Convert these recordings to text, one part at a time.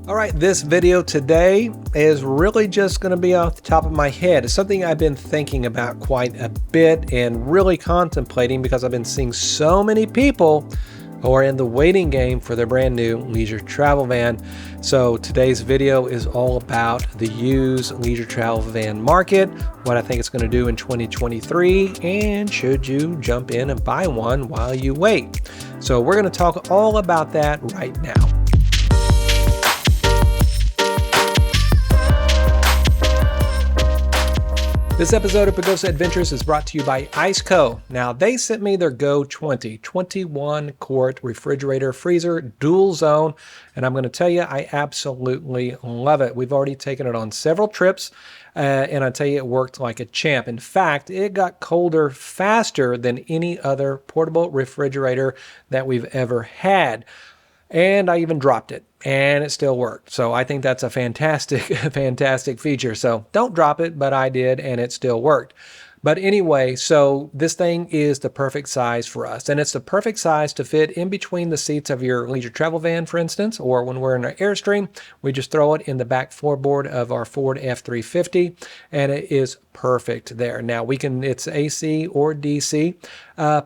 All right, this video today is really just going to be off the top of my head. It's something I've been thinking about quite a bit and really contemplating because I've been seeing so many people who are in the waiting game for their brand new leisure travel van. So today's video is all about the used leisure travel van market, what I think it's going to do in 2023, and should you jump in and buy one while you wait. So we're going to talk all about that right now. This episode of Pagosa Adventures is brought to you by Iceco. Now, they sent me their Go 20 21 quart refrigerator freezer dual zone, and I'm going to tell you, I absolutely love it. We've already taken it on several trips, and I tell you, it worked like a champ. In fact, it got colder faster than any other portable refrigerator that we've ever had. And I even dropped it, and it still worked. So I think that's a fantastic feature. So don't drop it, but I did, and it still worked. But anyway, so this thing is the perfect size for us, and it's the perfect size to fit in between the seats of your leisure travel van, for instance, or when we're in our Airstream, we just throw it in the back floorboard of our Ford F-350, and it is perfect there. Now it's AC or DC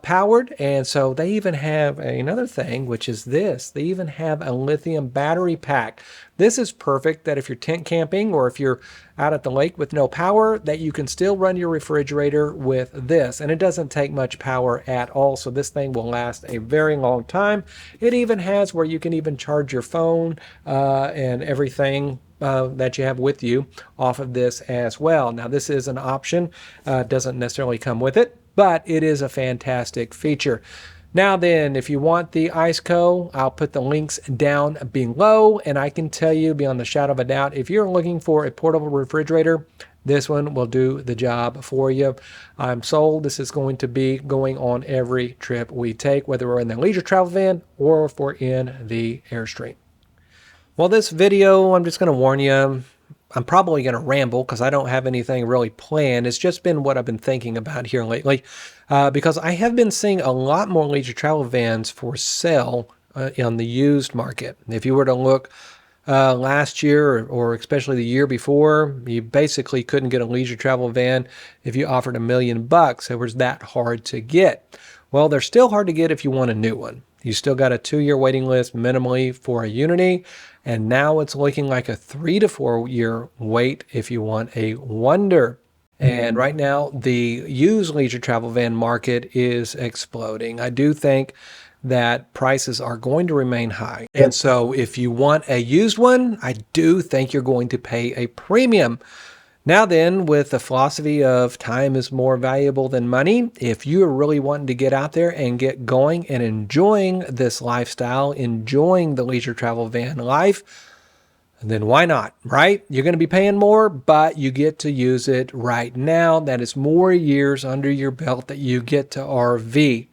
powered, and so they even have another thing, which is this. They even have a lithium battery pack. This is perfect that if you're tent camping or if you're out at the lake with no power, that you can still run your refrigerator with this. And it doesn't take much power at all, so this thing will last a very long time. It even has where you can even charge your phone and everything that you have with you off of this as well. Now, this is an option. Doesn't necessarily come with it, but it is a fantastic feature. Now then, if you want the Iceco, I'll put the links down below, and I can tell you beyond the shadow of a doubt, if you're looking for a portable refrigerator, this one will do the job for you. I'm sold. This is going to be going on every trip we take, whether we're in the leisure travel van or if we're in the Airstream. Well, this video, I'm just going to warn you, I'm probably going to ramble because I don't have anything really planned. It's just been what I've been thinking about here lately because I have been seeing a lot more leisure travel vans for sale on the used market. If you were to look last year or especially the year before, you basically couldn't get a leisure travel van if you offered $1 million. It was that hard to get. Well, they're still hard to get if you want a new one. You still got a 2-year waiting list minimally for a Unity, and now it's looking like a 3 to 4 year wait if you want a Wonder. And right now, the used leisure travel van market is exploding. I do think that prices are going to remain high. And so if you want a used one, I do think you're going to pay a premium. Now then, with the philosophy of time is more valuable than money, if you are really wanting to get out there and get going and enjoying this lifestyle, enjoying the leisure travel van life, then why not, right? You're going to be paying more, but you get to use it right now. That is more years under your belt that you get to RV.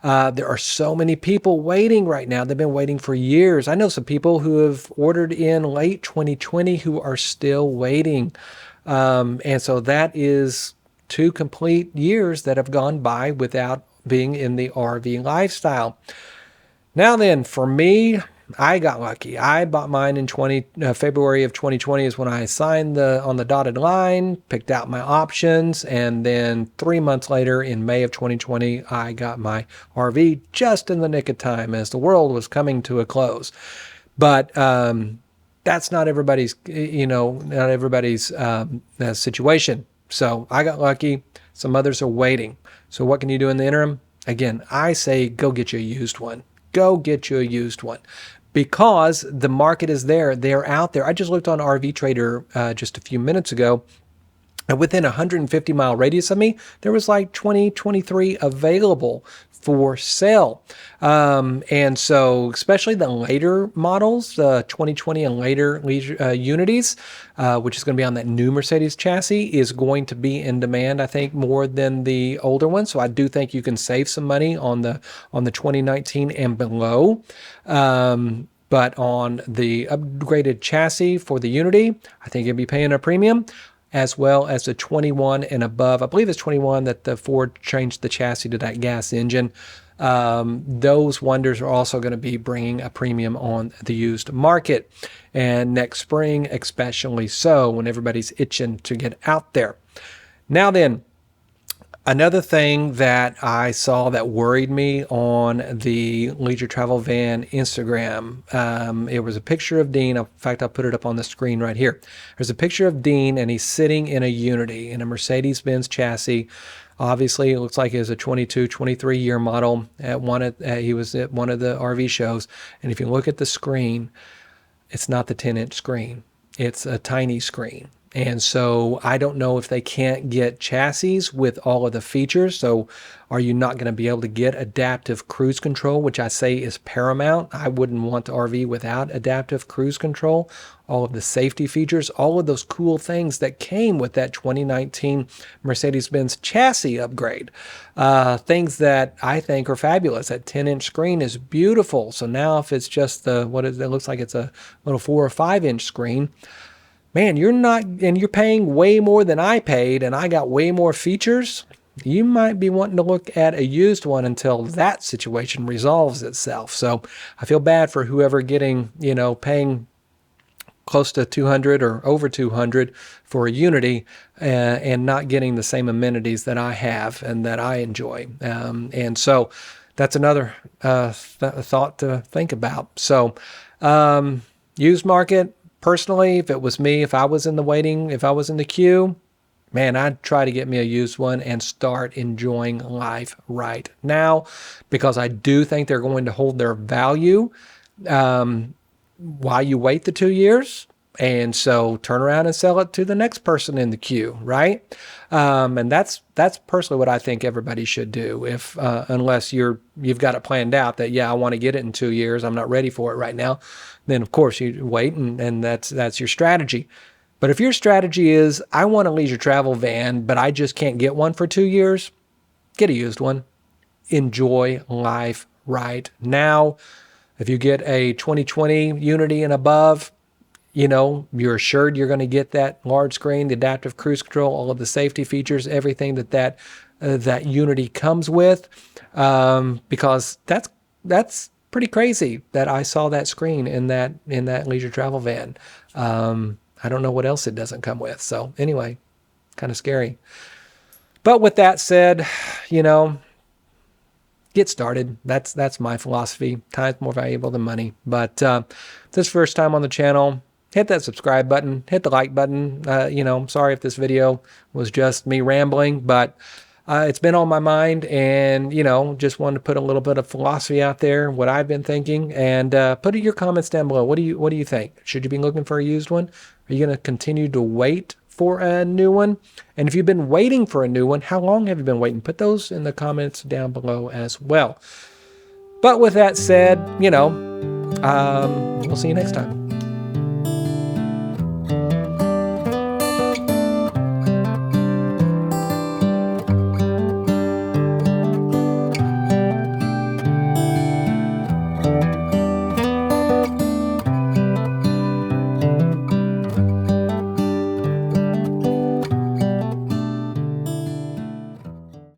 There are so many people waiting right now. They've been waiting for years. I know some people who have ordered in late 2020 who are still waiting. And so that is 2 complete years that have gone by without being in the RV lifestyle. Now then, for me, I got lucky. I bought mine in February of 2020 is when I signed on the dotted line, picked out my options, and then 3 months later in May of 2020, I got my RV just in the nick of time as the world was coming to a close. But that's not everybody's, situation. So I got lucky. Some others are waiting. So what can you do in the interim? Again, I say go get you a used one. Go get you a used one because the market is there. They're out there. I just looked on RV Trader just a few minutes ago. And within a 150-mile radius of me, there was like 23 available for sale. And so especially the later models, the 2020 and later Unities, which is going to be on that new Mercedes chassis, is going to be in demand, I think, more than the older ones. So I do think you can save some money on the 2019 and below. But on the upgraded chassis for the Unity, I think you'll be paying a premium. as well as the 21 and above. I believe it's 21 that the Ford changed the chassis to that gas engine. Those wonders are also going to be bringing a premium on the used market. And next spring, especially so, when everybody's itching to get out there. Now then, another thing that I saw that worried me on the Leisure Travel Van Instagram, it was a picture of Dean. In fact, I'll put it up on the screen right here. There's a picture of Dean, and he's sitting in a Unity, in a Mercedes-Benz chassis. Obviously, it looks like it was a 22, 23-year model. He was at one of the RV shows. And if you look at the screen, it's not the 10-inch screen. It's a tiny screen. And so I don't know if they can't get chassis with all of the features. So are you not going to be able to get adaptive cruise control, which I say is paramount? I wouldn't want to RV without adaptive cruise control. All of the safety features, all of those cool things that came with that 2019 Mercedes-Benz chassis upgrade. Things that I think are fabulous. That 10-inch screen is beautiful. So now if it's just it looks like it's a little 4 or 5-inch screen, man, you're paying way more than I paid, and I got way more features. You might be wanting to look at a used one until that situation resolves itself. So I feel bad for whoever getting, paying close to 200 or over 200 for a Unity and not getting the same amenities that I have and that I enjoy. And so that's another thought to think about. So used market. Personally, if it was me, if I was in the queue, man, I'd try to get me a used one and start enjoying life right now, because I do think they're going to hold their value while you wait the 2 years. And so turn around and sell it to the next person in the queue, right? And that's personally what I think everybody should do. If unless you've got it planned out that, I want to get it in 2 years, I'm not ready for it right now, then of course you wait, and that's your strategy. But if your strategy is, I want a leisure travel van, but I just can't get one for 2 years, get a used one. Enjoy life right now. If you get a 2020 Unity and above, you're assured you're going to get that large screen, the adaptive cruise control, all of the safety features, everything that Unity comes with, because that's pretty crazy that I saw that screen in that leisure travel van. I don't know what else it doesn't come with. So anyway, kind of scary. But with that said, get started. That's my philosophy. Time's more valuable than money. But this first time on the channel, hit that subscribe button, hit the like button. I'm sorry if this video was just me rambling, but it's been on my mind, and, just wanted to put a little bit of philosophy out there, what I've been thinking, and put your comments down below. What do you think? Should you be looking for a used one? Are you going to continue to wait for a new one? And if you've been waiting for a new one, how long have you been waiting? Put those in the comments down below as well. But with that said, we'll see you next time.